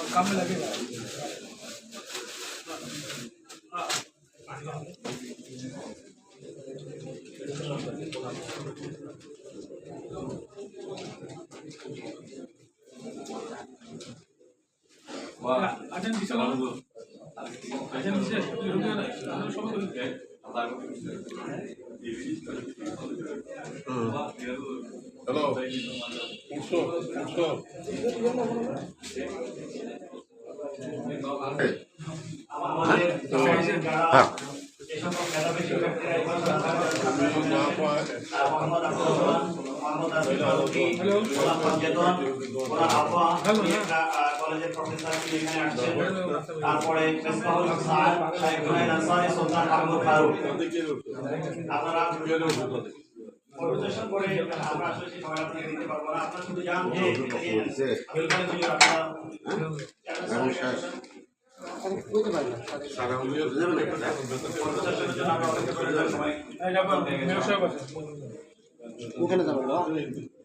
काम में लगेगा। আছেন বিশাল আছেন বিশেষ হ্যালো উঠছো কলেজের প্রফেসর এখানে আসছেন তারপরে মেসবাহুল স্যার শাইখ হুনাইন আনসারী সুলতান মাহমুদ ফারুক আপনারা পরিবেশন করে আমরা আসলে সেই সময় আপনাকে দিতে পারবো না আপনারা শুধু জান যে ওয়েলকাম টু ইউ আপনারা বুঝতে পারলাম সারা হলিও বুঝতে পারলাম পরিবেশনের জন্য আমরা অপেক্ষা করে সময় এই যাবেন মেয়র সাহেব আছে ওখানে যাবেন